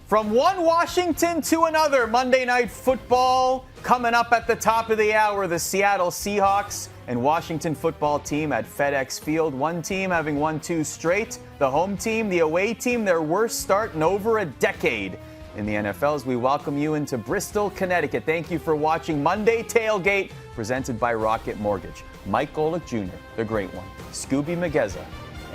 From one Washington to another, Monday Night Football coming up at the top of the hour. The Seattle Seahawks and Washington football team at FedEx Field. One team having won 2 straight. The home team, the away team, their worst start in over a decade in the NFL. As we welcome you into Bristol, Connecticut. Thank you for watching Monday Tailgate, presented by Rocket Mortgage. Mike Golic Jr., the great one, Skubie Mageza,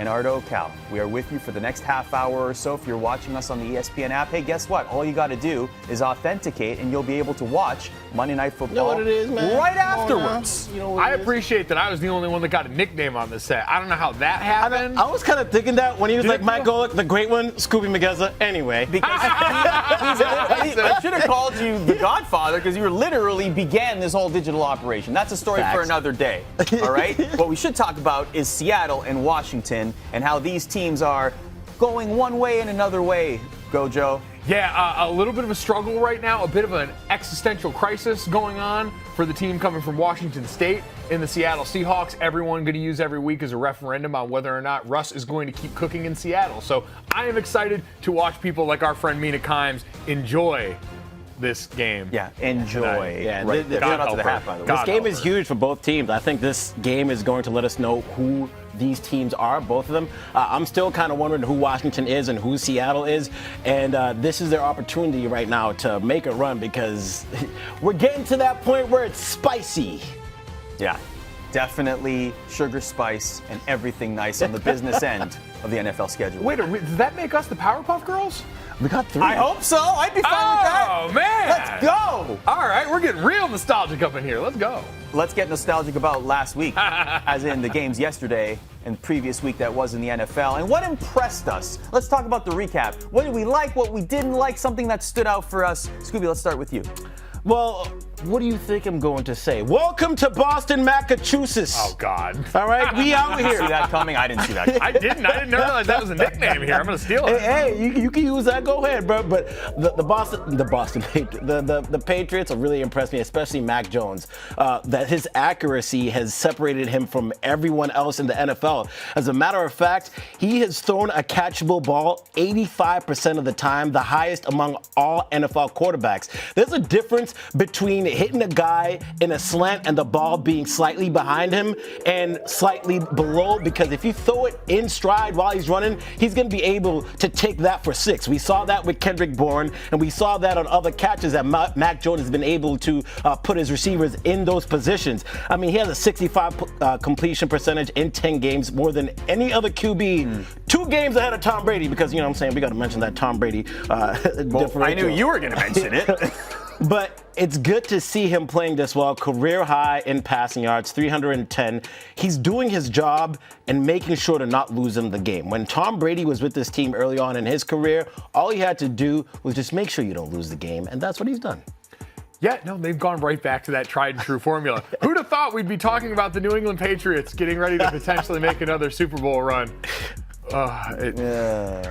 and Arda Ocal. We are with you for the next half hour or so. If you're watching us on the ESPN app, hey, guess what? All you got to do is authenticate, and you'll be able to watch Monday Night Football you know what it is, man? right afterwards. You know what I appreciate that I was the only one that got a nickname on this set. I don't know how that happened. I was kind of thinking that when he was like, Mike Golic, the great one, Skubie Mageza. Anyway. Because I should have called you the Godfather because you literally began this whole digital operation. That's a story for another day, all right? What we should talk about is Seattle and Washington and how these teams are going one way and another way. Go, Joe. Yeah, a little bit of a struggle right now, a bit of an existential crisis going on for the team coming from Washington State in the Seattle Seahawks. Everyone going to use every week as a referendum on whether or not Russ is going to keep cooking in Seattle. So I am excited to watch people like our friend Mina Kimes enjoy this game. Yeah, enjoy. Yeah, right. Shout out to the hat, by the way. This game is huge for both teams. I think this game is going to let us know who these teams are, both of them. I'm still kind of wondering who Washington is and who Seattle is, and this is their opportunity right now to make a run because we're getting to that point where it's spicy. Yeah, definitely sugar, spice, and everything nice on the business end of the NFL schedule. Wait, does that make us the Powerpuff Girls? We got 3. I hope so. I'd be fine with that. Oh, man. Let's go. All right, we're getting real nostalgic up in here. Let's go. Let's get nostalgic about last week, as in the games yesterday and previous week that was in the NFL. And what impressed us? Let's talk about the recap. What did we like, what we didn't like, something that stood out for us? Skubie, let's start with you. Well, what do you think I'm going to say? Welcome to Boston, Massachusetts. Oh, God. All right, we out here. See that coming? I didn't see that coming. I didn't realize that was a nickname here. I'm going to steal it. Hey, you can use that. Go ahead, bro. But the Patriots have really impressed me, especially Mac Jones. That his accuracy has separated him from everyone else in the NFL. As a matter of fact, he has thrown a catchable ball 85% of the time, the highest among all NFL quarterbacks. There's a difference between hitting a guy in a slant and the ball being slightly behind him and slightly below, because if you throw it in stride while he's running, he's going to be able to take that for 6. We saw that with Kendrick Bourne, and we saw that on other catches that Mac Jones has been able to put his receivers in those positions. I mean, he has a 65 completion percentage in 10 games, more than any other QB. 2 games ahead of Tom Brady, because, you know what I'm saying, we got to mention that Tom Brady differential. I knew you were going to mention it. But it's good to see him playing this well. Career high in passing yards, 310. He's doing his job and making sure to not lose him the game. When Tom Brady was with this team early on in his career, all he had to do was just make sure you don't lose the game, and that's what he's done. Yeah, no, they've gone right back to that tried and true formula. Who'd have thought we'd be talking about the New England Patriots getting ready to potentially make another Super Bowl run?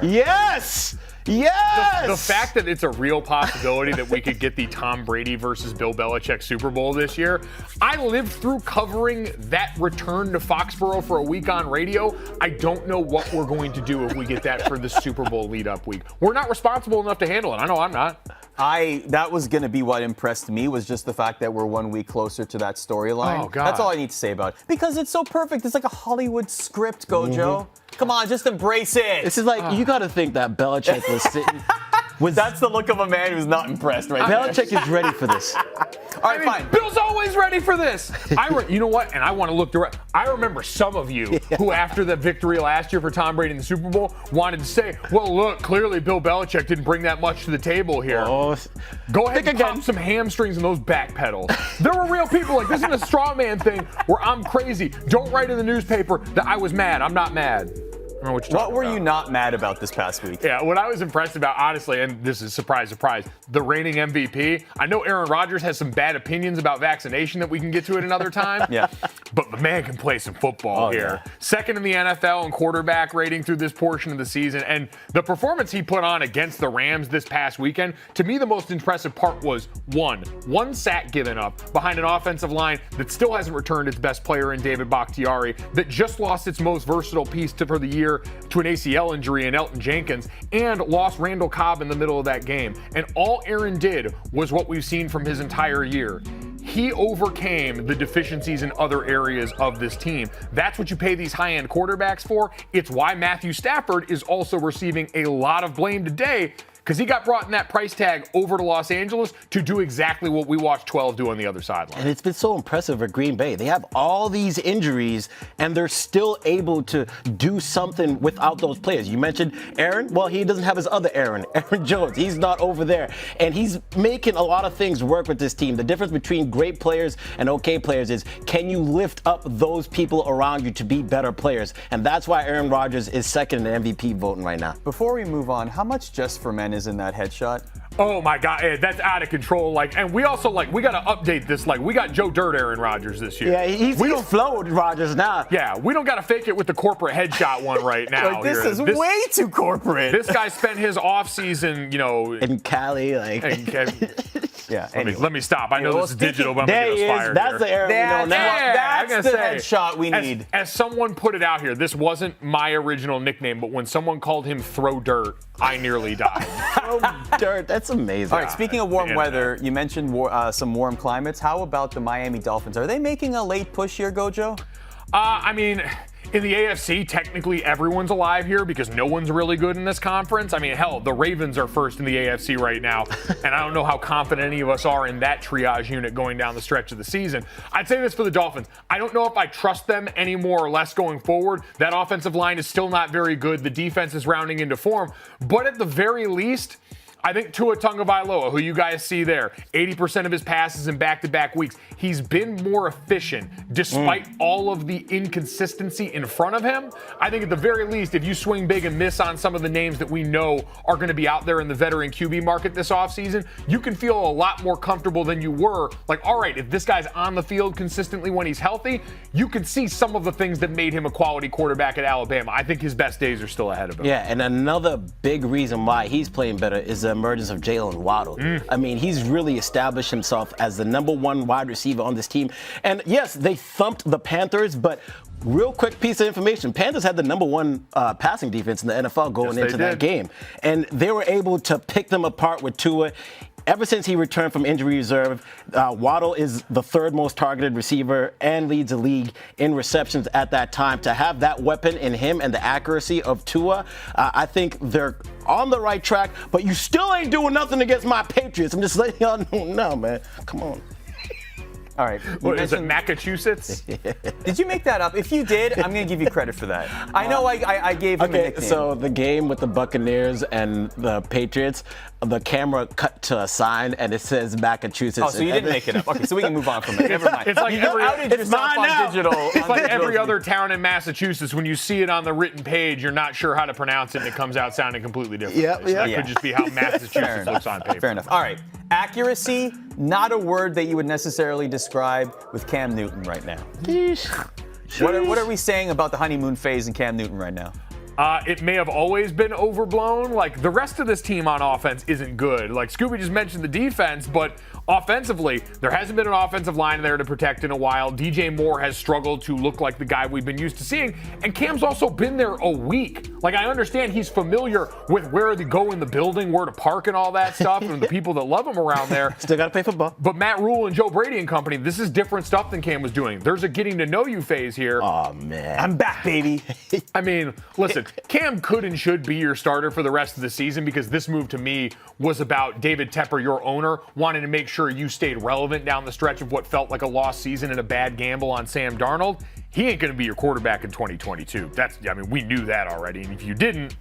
Yes! Yes! The fact that it's a real possibility that we could get the Tom Brady versus Bill Belichick Super Bowl this year. I lived through covering that return to Foxborough for a week on radio. I don't know what we're going to do if we get that for the Super Bowl lead-up week. We're not responsible enough to handle it. I know I'm not. That was going to be what impressed me, was just the fact that we're 1 week closer to that storyline. Oh, God. That's all I need to say about it. Because it's so perfect. It's like a Hollywood script, Gojo. Come on, just embrace it. This is like, you got to think that Belichick was sitting. That's the look of a man who's not impressed right now. Belichick is ready for this. All right, fine. Bill's always ready for this. You know what? And I want to look direct. I remember some of you who, after the victory last year for Tom Brady in the Super Bowl, wanted to say, well, look, clearly Bill Belichick didn't bring that much to the table here. Oh, go ahead and pop some hamstrings in those back pedals. There were real people like, this isn't a straw man thing where I'm crazy. Don't write in the newspaper that I was mad. I'm not mad. What were you not mad about this past week? Yeah, what I was impressed about, honestly, and this is surprise, the reigning MVP. I know Aaron Rodgers has some bad opinions about vaccination that we can get to at another time. Yeah. but the man can play some football here. Yeah. Second in the NFL in quarterback rating through this portion of the season. And the performance he put on against the Rams this past weekend, to me, the most impressive part was one sack given up behind an offensive line that still hasn't returned its best player in David Bakhtiari, that just lost its most versatile piece for the year to an ACL injury in Elton Jenkins, and lost Randall Cobb in the middle of that game. And all Aaron did was what we've seen from his entire year. He overcame the deficiencies in other areas of this team. That's what you pay these high-end quarterbacks for. It's why Matthew Stafford is also receiving a lot of blame today, because he got brought in that price tag over to Los Angeles to do exactly what we watched 12 do on the other sideline. And it's been so impressive at Green Bay. They have all these injuries, and they're still able to do something without those players. You mentioned Aaron. Well, he doesn't have his other Aaron Jones. He's not over there. And he's making a lot of things work with this team. The difference between great players and okay players is, can you lift up those people around you to be better players? And that's why Aaron Rodgers is second in MVP voting right now. Before we move on, how much Just for Men is in that headshot? Oh my God, that's out of control. And we also we got to update this. We got Joe Dirt Aaron Rodgers this year. Yeah, he's flowed Rodgers now. Yeah, we don't got to fake it with the corporate headshot one right now. This is way too corporate. This guy spent his offseason, in Cali, Yeah. Let me stop. I know this is digital, but I'm going to get us fired. That's the Aaron we know now. That's the headshot we need. As someone put it out here, this wasn't my original nickname, but when someone called him Throw Dirt, I nearly died. Throw Dirt, that's amazing. All right, speaking of warm weather, you mentioned some warm climates. How about the Miami Dolphins? Are they making a late push here, Gojo? In the AFC, technically everyone's alive here because no one's really good in this conference. Hell, the Ravens are first in the AFC right now, and I don't know how confident any of us are in that triage unit going down the stretch of the season. I'd say this for the Dolphins. I don't know if I trust them any more or less going forward. That offensive line is still not very good. The defense is rounding into form, but at the very least, I think Tua Tagovailoa, who you guys see there, 80% of his passes in back-to-back weeks, he's been more efficient despite all of the inconsistency in front of him. I think at the very least, if you swing big and miss on some of the names that we know are going to be out there in the veteran QB market this offseason, you can feel a lot more comfortable than you were. All right, if this guy's on the field consistently when he's healthy, you can see some of the things that made him a quality quarterback at Alabama. I think his best days are still ahead of him. Yeah, and another big reason why he's playing better is the emergence of Jalen Waddle. He's really established himself as the number one wide receiver on this team. And yes, they thumped the Panthers, but real quick piece of information, Panthers had the number one passing defense in the NFL going into that game. And they were able to pick them apart with Tua. Ever since he returned from injury reserve, Waddle is the third most targeted receiver and leads the league in receptions at that time. To have that weapon in him and the accuracy of Tua, I think they're on the right track, but you still ain't doing nothing against my Patriots. I'm just letting y'all know now, man. Come on. All right. What is it, Massachusetts? Did you make that up? If you did, I'm going to give you credit for that. I know I gave him a nickname. So the game with the Buccaneers and the Patriots, the camera cut to a sign and it says Massachusetts. Oh, so you didn't make it up. Okay, so we can move on from it. Never mind. It's like it's mine now. It's like every other town in Massachusetts. When you see it on the written page, you're not sure how to pronounce it, and it comes out sounding completely different. That could just be how Massachusetts looks on paper. Fair enough. All right. Accuracy, not a word that you would necessarily describe with Cam Newton right now. What are we saying about the honeymoon phase in Cam Newton right now? It may have always been overblown. The rest of this team on offense isn't good. Skubie just mentioned the defense, but offensively, there hasn't been an offensive line there to protect in a while. DJ Moore has struggled to look like the guy we've been used to seeing, and Cam's also been there a week. I understand he's familiar with where to go in the building, where to park and all that stuff, and the people that love him around there. Still got to play football. But Matt Rule and Joe Brady and company, this is different stuff than Cam was doing. There's a getting to know you phase here. Oh, man. I'm back, baby. Listen, Cam could and should be your starter for the rest of the season, because this move to me was about David Tepper, your owner, wanting to make sure you stayed relevant down the stretch of what felt like a lost season and a bad gamble on Sam Darnold. He ain't going to be your quarterback in 2022. We knew that already. And if you didn't,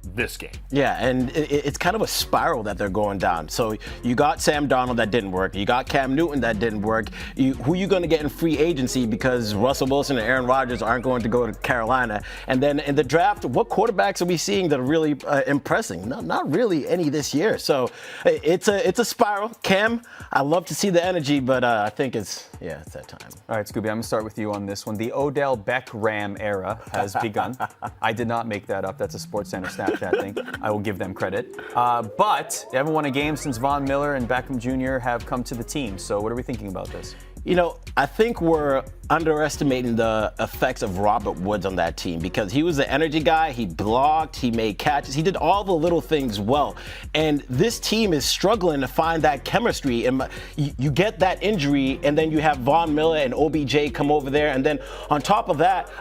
this game. Yeah, and it's kind of a spiral that they're going down. So you got Sam Darnold that didn't work. You got Cam Newton that didn't work. Who are you going to get in free agency because Russell Wilson and Aaron Rodgers aren't going to go to Carolina? And then in the draft, what quarterbacks are we seeing that are really impressing? Not really any this year. So it's a spiral. Cam, I love to see the energy, but I think it's that time. All right, Skubie, I'm going to start with you on this one. The Odell Beckham era has begun. I did not make that up. That's a SportsCenter Snapchat thing. I will give them credit. But they haven't won a game since Von Miller and Beckham Jr. have come to the team. So what are we thinking about this? You know, I think we're underestimating the effects of Robert Woods on that team because he was the energy guy. He blocked, he made catches, he did all the little things well. And this team is struggling to find that chemistry. And you get that injury, and then you have Von Miller and OBJ come over there. And then on top of that,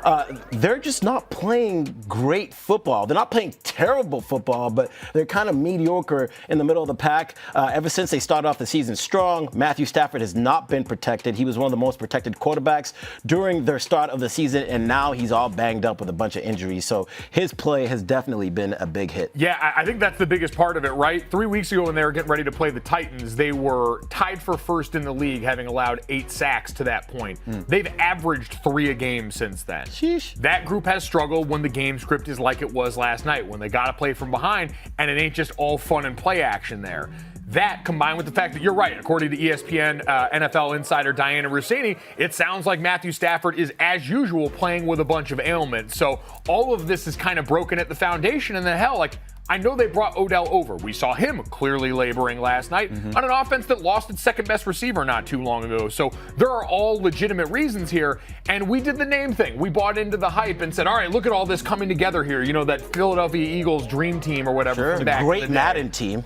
they're just not playing great football. They're not playing terrible football, but they're kind of mediocre in the middle of the pack. Ever since they started off the season strong, Matthew Stafford has not been protected. He was one of the most protected quarterbacks during their start of the season, and now he's all banged up with a bunch of injuries. So his play has definitely been a big hit. Yeah, I think that's the biggest part of it, right? 3 weeks ago when they were getting ready to play the Titans, they were tied for first in the league, having allowed 8 sacks to that point. They've averaged 3 a game since then. Sheesh. That group has struggled when the game script is like it was last night, when they got to play from behind, and it ain't just all fun and play action there. That, combined with the fact that you're right, according to ESPN NFL insider Diana Russini, it sounds like Matthew Stafford is, as usual, playing with a bunch of ailments. So all of this is kind of broken at the foundation. And then, hell, I know they brought Odell over. We saw him clearly laboring last night on an offense that lost its second-best receiver not too long ago. So there are all legitimate reasons here. And we did the name thing. We bought into the hype and said, all right, look at all this coming together here. You know, that Philadelphia Eagles dream team or whatever. Sure, great Madden team.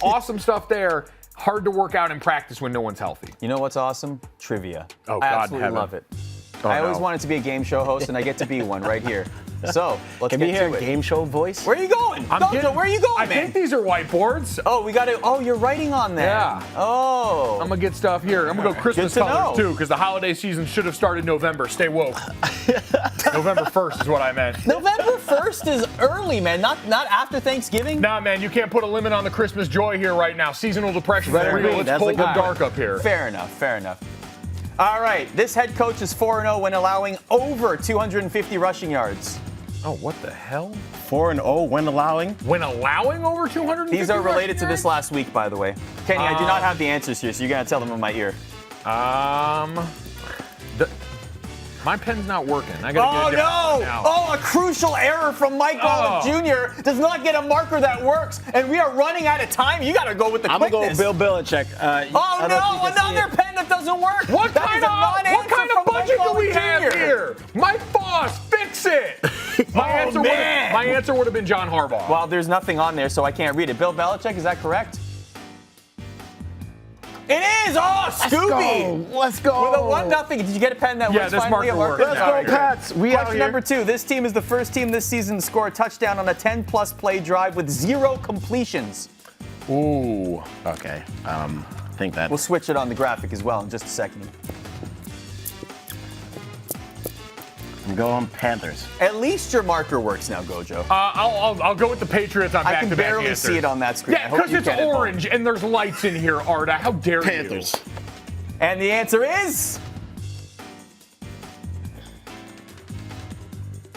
Awesome stuff there. Hard to work out in practice when no one's healthy. You know what's awesome? Trivia. Oh, I God, absolutely love it. Oh, I always wanted to be a game show host, and I get to be one right here. So let's Can get we hear to a it. game show voice? Where are you going? Dojo, where are you going, I man? think these are whiteboards. Oh, we got to. Oh, you're writing on there. Yeah. Oh. I'm going to get stuff here. I'm going to go Christmas Good to colors, know. too, because the holiday season should have started November. Stay woke. November 1st is what I meant. November 1st is early, man. Not after Thanksgiving. Nah, man, you can't put a limit on the Christmas joy here right now. Seasonal depression. Red and There we go. green, It's that's a cold good and dark up here. Fair enough. All right. This head coach is 4-0 when allowing over 250 rushing yards. Oh, what the hell? 4-0 when allowing. When allowing over 250 These are related to rushing this last week, by the way. Kenny, I do not have the answers here, so you're going to tell them in my ear. My pen's not working. I gotta get a different one now. Oh, a crucial error from Mike Golic Jr. does not get a marker that works, and we are running out of time. You got to go with the I'm quickness. going to go Bill Belichick. Oh, no, another pen that doesn't work. What That kind is a non-answer of from budget Mike do we Golic have Jr. here? Mike Boss, fix it. My answer would have been John Harbaugh. Well, there's nothing on there, so I can't read it. Bill Belichick, is that correct? It is! Oh, Skubie! Let's go. With a 1-0. Did you get a pen that works this finally? marker works. Let's go, Pats. We out Question here. number 2. This team is the first team this season to score a touchdown on a 10-plus play drive with 0 completions. Ooh. Okay. I think that. We'll switch it on the graphic as well in just a second. I'm going Panthers. At least your marker works now, Gojo. I'll go with the Patriots on I back-to-back can barely answers. see it on that screen. Yeah, because it's orange and there's lights in here, Arda. How dare Panthers. you? And the answer is...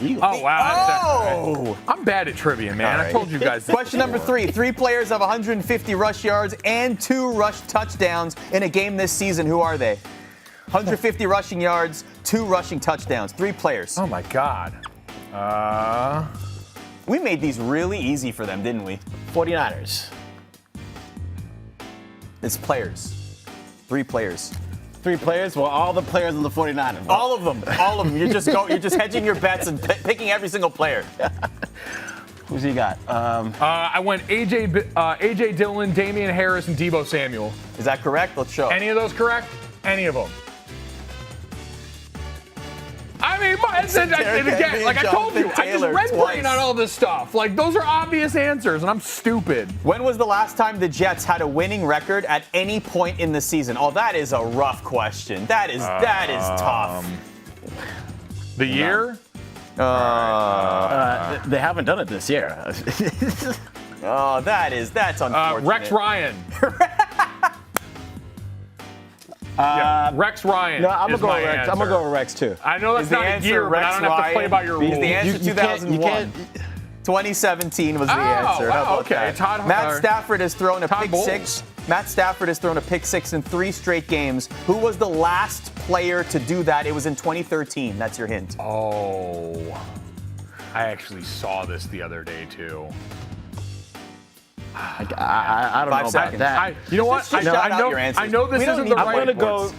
Oh, wow. Oh! I'm bad at trivia, man. All I right. told you guys. Question number 3. 3 players have 150 rush yards and 2 rush touchdowns in a game this season. Who are they? 150 rushing yards, 2 rushing touchdowns. 3 players. Oh, my God. We made these really easy for them, didn't we? 49ers. It's players. 3 players. 3 players? Well, all the players on the 49ers. All of them. You're just hedging your bets and picking every single player. Who's you got? I went A.J. Dillon, Damian Harris, and Deebo Samuel. Is that correct? Let's show. Any of those correct? Any of them. I mean, again, like I told you, I just red brain on all this stuff. Like, those are obvious answers, and I'm stupid. When was the last time the Jets had a winning record at any point in the season? Oh, that is a rough question. That is tough. The year? They haven't done it this year. Oh, that's unfortunate. Rex Ryan. Yeah, Rex Ryan. No, I'm is gonna go my with Rex. answer. I'm gonna go with Rex too. I know that's Is the not a answer year, but I Rex don't have to play Ryan? by your rules. Is the answer You can't- 2001? 2017 was the answer. How about okay. that? Matt Stafford has thrown a pick Bowles. six. Matt Stafford has thrown a pick six in 3 straight games. Who was the last player to do that? It was in 2013. That's your hint. Oh, I actually saw this the other day too. I don't 5 know seconds. about that. You know what? Just shout out your answers. I know this We don't isn't need the to I'm right. gonna go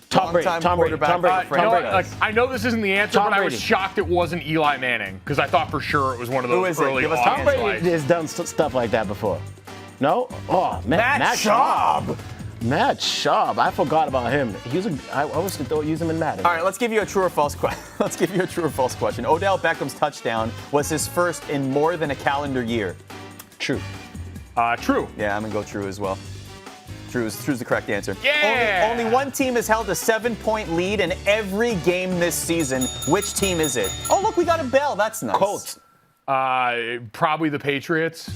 Tom Brady. Longtime Tom Brady. quarterback. Tom Brady. You know Tom what? Brady. Like, I know this isn't the answer, Tom but I was Brady. shocked it wasn't Eli Manning because I thought for sure it was one of Who those is it? early Give us on. Tom Tom Brady Brady has done stuff like that before. No? Oh, man. Matt Schaub. Matt Schaub. I forgot about him. I was to use him in Madden. All right, let's give you a true or false question. Let's give you a true or false question. Odell Beckham's touchdown was his first in more than a calendar year. True. True. Yeah, I'm gonna go true as well. True's the correct answer. Yeah! Only one team has held a 7-point lead in every game this season. Which team is it? Oh, look, we got a bell. That's nice. Colts. Probably the Patriots.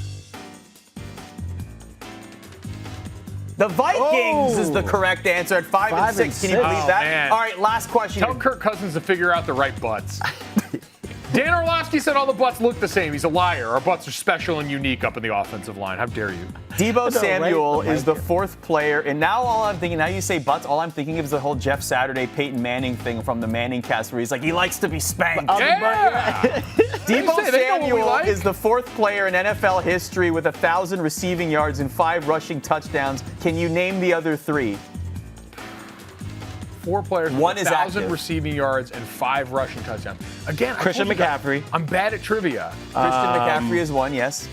The Vikings Oh. is the correct answer at 5 and 5 and 6. Can you 6. believe Oh, that? man. All right, last question. Tell Kirk Cousins to figure out the right butts. Dan Orlovsky said all the butts look the same. He's a liar. Our butts are special and unique up in the offensive line. How dare you? Debo No, Samuel right is the here. 4th player, and now all I'm thinking, now you say butts, all I'm thinking of is the whole Jeff Saturday, Peyton Manning thing from the Manning cast where he's like, he likes to be spanked. Yeah! Debo say? They know what we Samuel like. is the 4th player in NFL history with 1,000 receiving yards and 5 rushing touchdowns. Can you name the other 3? 4 players with One is 1,000 active. receiving yards and 5 rushing touchdowns. Again, I Christian told you guys, McCaffrey. I'm bad at trivia. Christian McCaffrey is one, yes.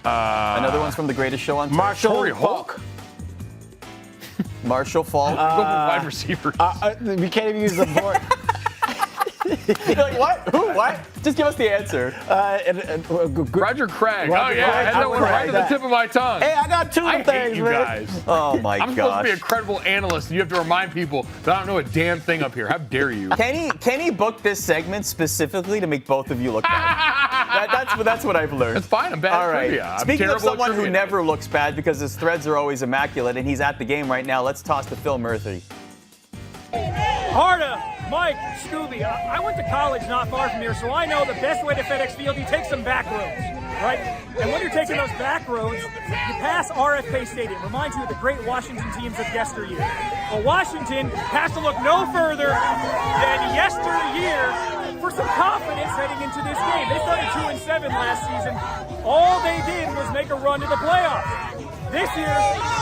Another one's from the greatest show on Marshall Torrey Falk. Holt. Marshall Falk. Go with wide receivers. We can't even use the board. You're like, what? Who? What? Just give us the answer. Roger Craig. Roger oh, yeah. I Craig. had that one right to the That. tip of my tongue. Hey, I got 2 I things, hate you man. guys. Oh my I'm supposed gosh. to be a credible analyst, and you have to remind people that I don't know a damn thing up here. How dare you? Kenny booked this segment specifically to make both of you look bad. That's what I've learned. That's fine. I'm bad All at right. trivia. I'm Speaking of terrible at someone who trivia. never looks bad because his threads are always immaculate, and he's at the game right now, let's toss to Phil Murphy. Arda, Mike, Skubie, I went to college not far from here, so I know the best way to FedEx Field, you take some back roads, right? And when you're taking those back roads, you pass RFK Stadium. Reminds you of the great Washington teams of yesteryear. Well, Washington has to look no further than yesteryear for some confidence heading into this game. They started 2-7 last season. All they did was make a run to the playoffs. This year,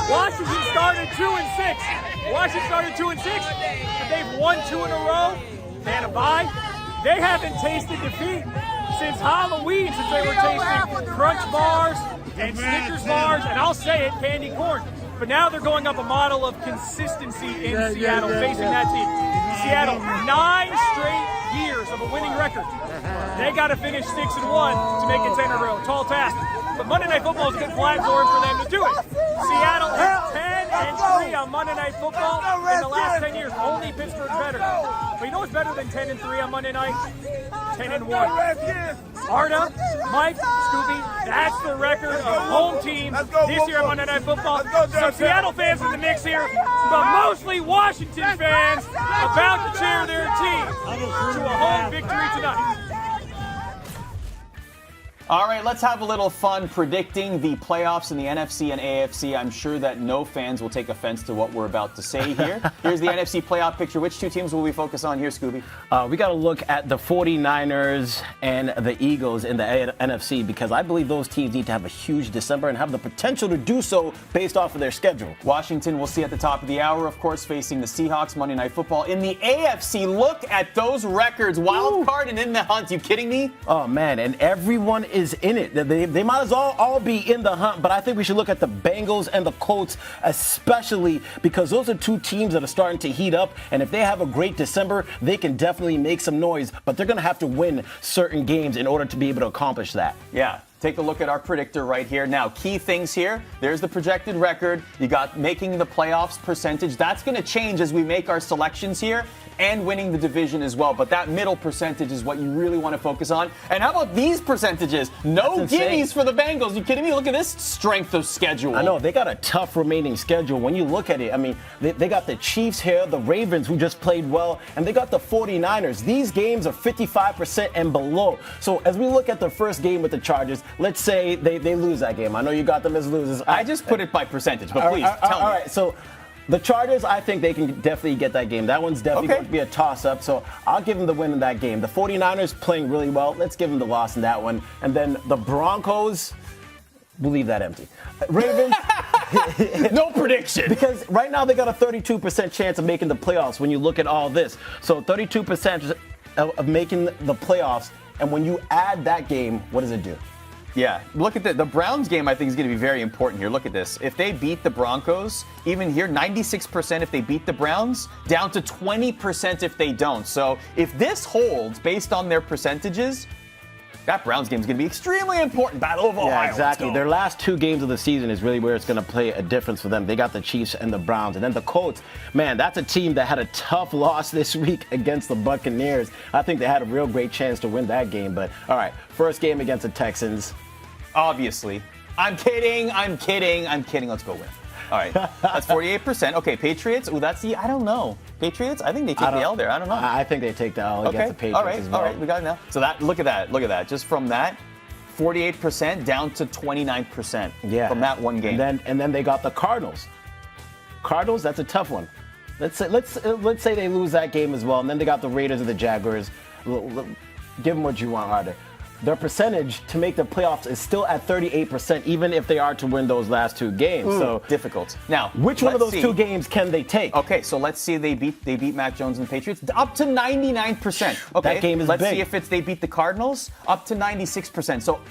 Washington started 2-6. Washington started 2-6, and they've won 2 in a row. They had a bye. They haven't tasted defeat since Halloween, since they were tasting Crunch bars and Snickers bars, and I'll say it, candy corn. But now they're going up a model of consistency in Seattle, facing that team. Seattle, 9 straight years of a winning record. They got to finish 6-1 to make it 10 in a row. Tall task. But Monday Night Football is a good platform for them to do it. Seattle is 10-3 on Monday Night Football in the last 10 years. Only Pittsburgh's better. But you know what's better than 10-3 on Monday night? 10-1. Arda, Mike, Skubie, that's the record of home teams this year on Monday Night Football. So Seattle fans in the mix here, but mostly Washington fans about to cheer their team to a home victory tonight. All right, let's have a little fun predicting the playoffs in the NFC and AFC. I'm sure that no fans will take offense to what we're about to say here. Here's the NFC playoff picture. Which 2 teams will we focus on here, Skubie? We got to look at the 49ers and the Eagles in the NFC because I believe those teams need to have a huge December and have the potential to do so based off of their schedule. Washington we'll see at the top of the hour, of course, facing the Seahawks Monday Night Football. In the AFC, look at those records. Wild card and in the hunt. You kidding me? Oh, man, and everyone is in it. They might as well all be in the hunt, but I think we should look at the Bengals and the Colts especially because those are 2 teams that are starting to heat up, and if they have a great December, they can definitely make some noise, but they're going to have to win certain games in order to be able to accomplish that. Yeah. Take a look at our predictor right here. Now, key things here. There's the projected record. You got making the playoffs percentage. That's going to change as we make our selections here. and winning the division as well. But that middle percentage is what you really want to focus on. And how about these percentages? No gimmies for the Bengals. You kidding me? Look at this strength of schedule. I know, they got a tough remaining schedule. When you look at it, I mean, they got the Chiefs here, the Ravens, who just played well, and they got the 49ers. These games are 55% and below. So as we look at the first game with the Chargers, let's say they lose that game. I know you got them as losers. I just put it by percentage, but please tell me. All right, so the Chargers, I think they can definitely get that game. That one's definitely going to be a toss-up, so I'll give them the win in that game. The 49ers playing really well. Let's give them the loss in that one. And then the Broncos, we'll leave that empty. Ravens. No prediction. Because right now they got a 32% chance of making the playoffs when you look at all this. So 32% of making the playoffs, and when you add that game, what does it do? Yeah, look at the Browns game. I think is going to be very important here. Look at this. If they beat the Broncos, even here, 96% if they beat the Browns, down to 20% if they don't. So if this holds based on their percentages, that Browns game is going to be extremely important. Battle of Ohio. Yeah, exactly. Their last two games of the season is really where it's going to play a difference for them. They got the Chiefs and the Browns. And then the Colts, man, that's a team that had a tough loss this week against the Buccaneers. I think they had a real great chance to win that game. But, all right, first game against the Texans. Obviously. I'm kidding. Let's go with. All right. That's 48%. Okay, Patriots. Oh, I don't know. Patriots? I think they take the L there. I don't know. I think they take the L against the Patriots as well. All right. We got it now. So look at that. Just from that, 48% down to 29% from that one game. And then they got the Cardinals. Cardinals, that's a tough one. Let's say they lose that game as well. And then they got the Raiders and the Jaguars. Give them what you want, Arda. Their percentage to make the playoffs is still at 38%, even if they are to win those last two games. So difficult. Now, which one of those two games can they take? Okay, so let's see they beat Mac Jones and the Patriots up to 99%. Okay, that game is let's big. See if they beat the Cardinals up to 96%. So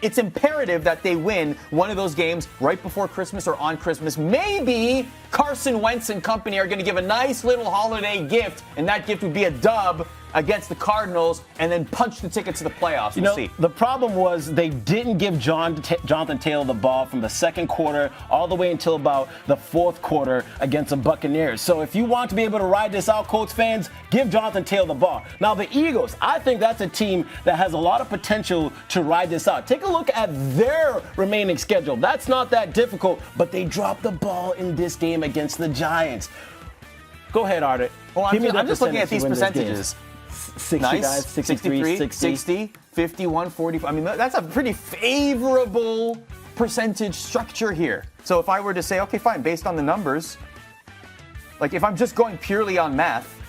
it's imperative that they win one of those games right before Christmas or on Christmas. Maybe Carson Wentz and company are going to give a nice little holiday gift, and that gift would be a dub against the Cardinals, and then punch the ticket to the playoffs. We'll see. The problem was they didn't give Jonathan Taylor the ball from the second quarter all the way until about the fourth quarter against the Buccaneers. So if you want to be able to ride this out, Colts fans, give Jonathan Taylor the ball. Now, the Eagles, I think that's a team that has a lot of potential to ride this out. Take a look at their remaining schedule. That's not that difficult, but they dropped the ball in this game against the Giants. Go ahead, Arda. Well, I'm just looking at these percentages. 65, nice. 63, 60, 51, 40. I mean, that's a pretty favorable percentage structure here. So if I were to say, okay, fine, based on the numbers, like if I'm just going purely on math,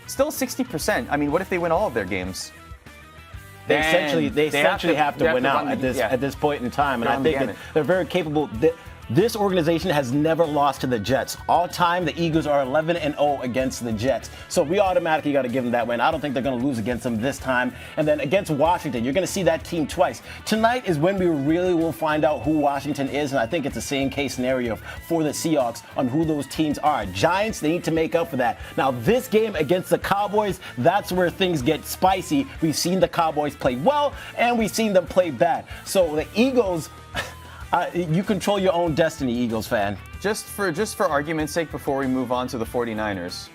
still 60%. I mean, what if they win all of their games? They essentially have to win out at this point in time. And I think that they're very capable. This organization has never lost to the Jets. All time, the Eagles are 11-0 against the Jets. So we automatically got to give them that win. I don't think they're going to lose against them this time. And then against Washington, you're going to see that team twice. Tonight is when we really will find out who Washington is, and I think it's the same case scenario for the Seahawks on who those teams are. Giants, they need to make up for that. Now, this game against the Cowboys, that's where things get spicy. We've seen the Cowboys play well, and we've seen them play bad. So the Eagles... you control your own destiny, Eagles fan. Just for argument's sake, before we move on to the 49ers.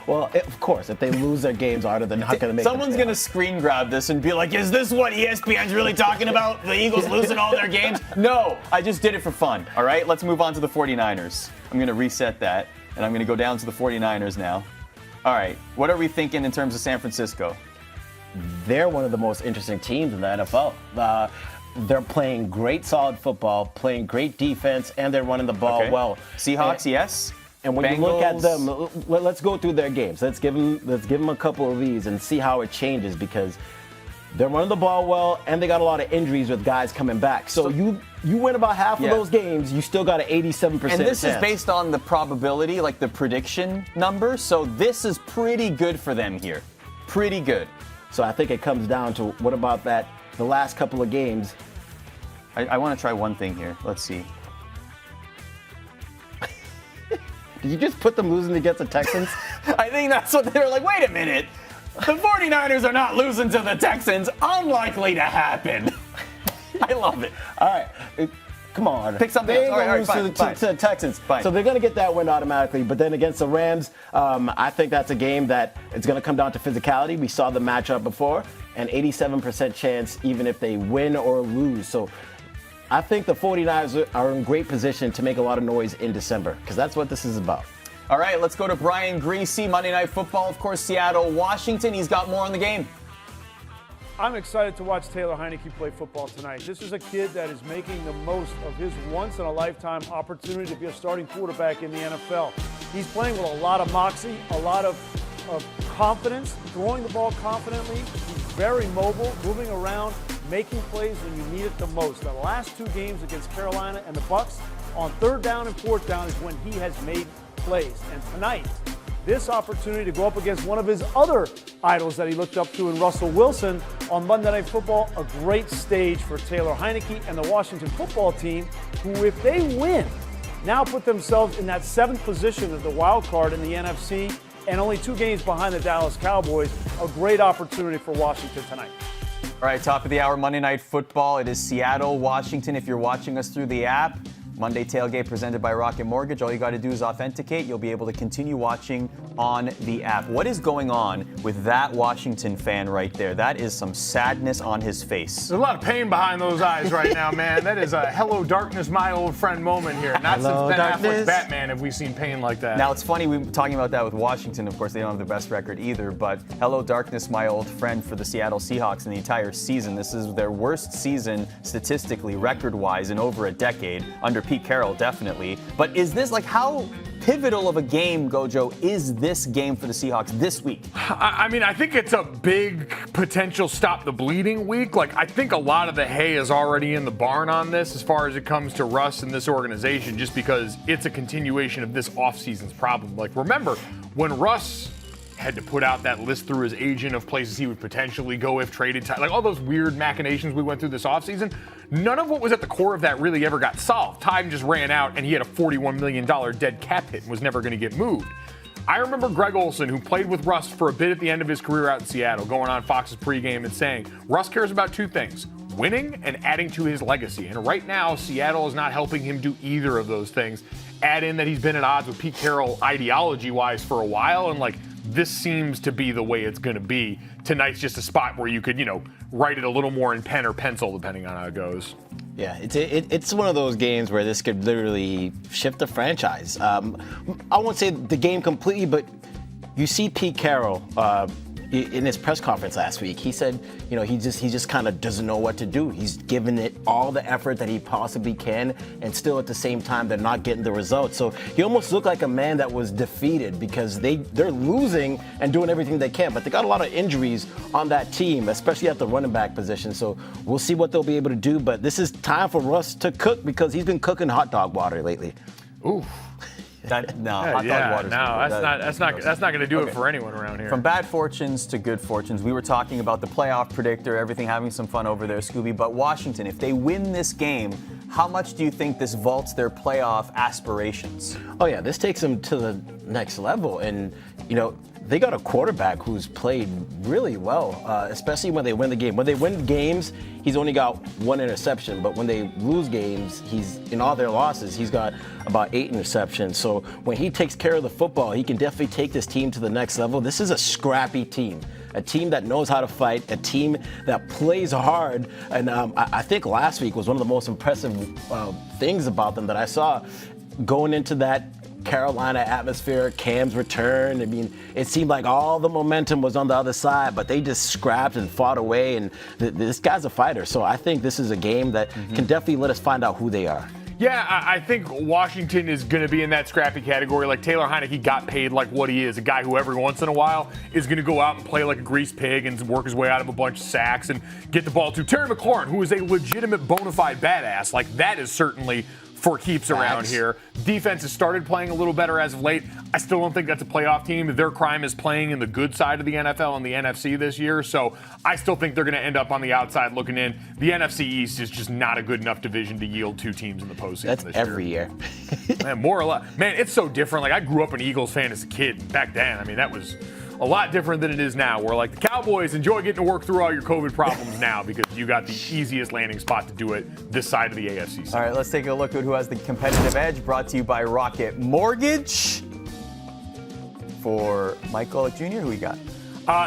Well, of course, if they lose their games, they're not going to make. Someone's going to screen grab this and be like, "Is this what ESPN's really talking about? The Eagles losing all their games?" No, I just did it for fun. All right, let's move on to the 49ers. I'm going to reset that, and I'm going to go down to the 49ers now. All right, what are we thinking in terms of San Francisco? They're one of the most interesting teams in the NFL. They're playing great, solid football, playing great defense, and they're running the ball well. Seahawks, yes. And when Bengals. You look at them, let's go through their games. Let's give them a couple of these and see how it changes, because they're running the ball well, and they got a lot of injuries with guys coming back. So you win about half of those games, you still got an 87% And this is based on the probability, like the prediction number. So this is pretty good for them here. Pretty good. So I think it comes down to, what about the last couple of games? I want to try one thing here. Let's see. Did you just put them losing against the Texans? I think that's what they were like, wait a minute. The 49ers are not losing to the Texans. Unlikely to happen. I love it. All right. Come on. Pick something They else. ain't All gonna right, lose fine. to the Texans. Fine. So they're going to get that win automatically. But then against the Rams, I think that's a game that it's going to come down to physicality. We saw the matchup before, and 87% chance even if they win or lose. So I think the 49ers are in great position to make a lot of noise in December, because that's what this is about. All right, let's go to Brian Greasy. Monday Night Football, of course, Seattle, Washington. He's got more on the game. I'm excited to watch Taylor Heineke play football tonight. This is a kid that is making the most of his once-in-a-lifetime opportunity to be a starting quarterback in the NFL. He's playing with a lot of moxie, a lot of confidence, throwing the ball confidently. He's very mobile, moving around, making plays when you need it the most. The last two games against Carolina and the Bucs, on third down and fourth down is when he has made plays. And tonight, this opportunity to go up against one of his other idols that he looked up to in Russell Wilson on Monday Night Football, a great stage for Taylor Heineke and the Washington football team, who, if they win, now put themselves in that 7th position of the wild card in the NFC and only 2 games behind the Dallas Cowboys. A great opportunity for Washington tonight. All right, top of the hour, Monday Night Football. It is Seattle, Washington. If you're watching us through the app, Monday Tailgate presented by Rocket Mortgage. All you got to do is authenticate. You'll be able to continue watching on the app. What is going on with that Washington fan right there? That is some sadness on his face. There's a lot of pain behind those eyes right now, man. That is a hello darkness, my old friend moment here. Not Hello, since Ben darkness. Affleck's Batman have we seen pain like that. Now, it's funny, we were talking about that with Washington. Of course, they don't have the best record either, but hello, darkness, my old friend for the Seattle Seahawks in the entire season. This is their worst season statistically, record-wise, in over a decade, under Pete Carroll, definitely. But is this, like, how pivotal of a game, Gojo, is this game for the Seahawks this week? I mean, I think it's a big potential stop the bleeding week. Like, I think a lot of the hay is already in the barn on this as far as it comes to Russ and this organization, just because it's a continuation of this offseason's problem. Like, remember, when Russ had to put out that list through his agent of places he would potentially go if traded, like all those weird machinations we went through this offseason, none of what was at the core of that really ever got solved. Time just ran out, and he had a $41 million dead cap hit and was never going to get moved. I remember Greg Olsen, who played with Russ for a bit at the end of his career out in Seattle, going on Fox's pregame and saying, Russ cares about 2 things, winning and adding to his legacy. And right now, Seattle is not helping him do either of those things. Add in that he's been at odds with Pete Carroll ideology-wise for a while, and like, this seems to be the way it's going to be. Tonight's just a spot where you could, write it a little more in pen or pencil, depending on how it goes. Yeah, it's one of those games where this could literally shift the franchise. I won't say the game completely, but you see Pete Carroll in his press conference last week. He said, he just kind of doesn't know what to do. He's given it all the effort that he possibly can, and still at the same time they're not getting the results. So he almost looked like a man that was defeated, because they're losing and doing everything they can, but they got a lot of injuries on that team, especially at the running back position. So we'll see what they'll be able to do. But this is time for Russ to cook, because he's been cooking hot dog water lately. Ooh. Hot dog water's that's not going to do it for anyone around here. From bad fortunes to good fortunes, we were talking about the playoff predictor, everything, having some fun over there, Scooby. But Washington, if they win this game, how much do you think this vaults their playoff aspirations? Oh yeah, this takes them to the next level, and they got a quarterback who's played really well, especially when they win the game. When they win games, he's only got 1 interception, but when they lose games, he's in all their losses, he's got about 8 interceptions. So when he takes care of the football, he can definitely take this team to the next level. This is a scrappy team, a team that knows how to fight, a team that plays hard. And I think last week was one of the most impressive things about them that I saw going into that Carolina atmosphere, Cam's return. I mean, it seemed like all the momentum was on the other side, but they just scrapped and fought away, and this guy's a fighter. So I think this is a game that can definitely let us find out who they are. Yeah, I think Washington is going to be in that scrappy category. Like, Taylor Heineke got paid like what he is, a guy who every once in a while is going to go out and play like a greased pig and work his way out of a bunch of sacks and get the ball to Terry McLaurin, who is a legitimate bona fide badass. Like, that is certainly for keeps around here. Defense has started playing a little better as of late. I still don't think that's a playoff team. Their crime is playing in the good side of the NFL and the NFC this year, so I still think they're going to end up on the outside looking in. The NFC East is just not a good enough division to yield 2 teams in the postseason That's this every year. Man, more or less. Man, it's so different. Like, I grew up an Eagles fan as a kid back then. I mean, that was a lot different than it is now, where like the Cowboys enjoy getting to work through all your COVID problems now because you got the easiest landing spot to do it this side of the AFC side. All right, let's take a look at who has the competitive edge, brought to you by Rocket Mortgage. For Mike Golic Jr., who we got?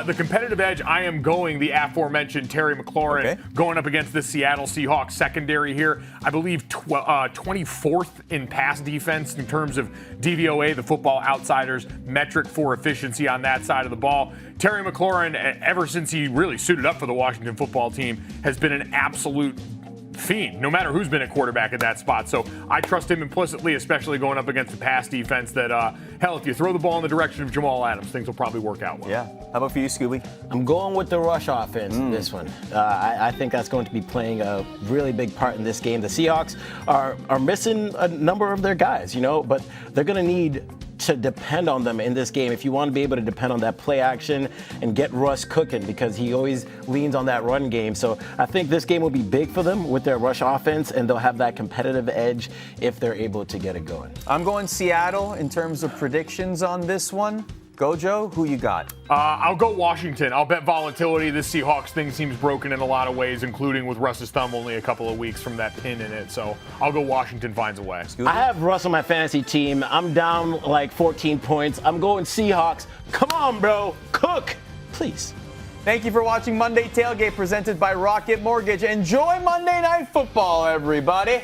The competitive edge, I am going the aforementioned Terry McLaurin going up against the Seattle Seahawks secondary here. I believe 24th in pass defense in terms of DVOA, the Football Outsiders metric for efficiency on that side of the ball. Terry McLaurin, ever since he really suited up for the Washington football team, has been an absolute fiend, no matter who's been at quarterback at that spot. So I trust him implicitly, especially going up against the pass defense that, hell, if you throw the ball in the direction of Jamal Adams, things will probably work out well. Yeah. How about for you, Scooby? I'm going with the rush offense in this one. I think that's going to be playing a really big part in this game. The Seahawks are missing a number of their guys, but they're going to need to depend on them in this game if you want to be able to depend on that play action and get Russ cooking, because he always leans on that run game. So I think this game will be big for them with their rush offense, and they'll have that competitive edge if they're able to get it going. I'm going Seattle in terms of predictions on this one. Gojo, who you got? I'll go Washington. I'll bet volatility. This Seahawks thing seems broken in a lot of ways, including with Russ's thumb only a couple of weeks from that pin in it. So I'll go Washington finds a way. I have Russ on my fantasy team. I'm down like 14 points. I'm going Seahawks. Come on, bro. Cook, please. Thank you for watching Monday Tailgate presented by Rocket Mortgage. Enjoy Monday Night Football, everybody.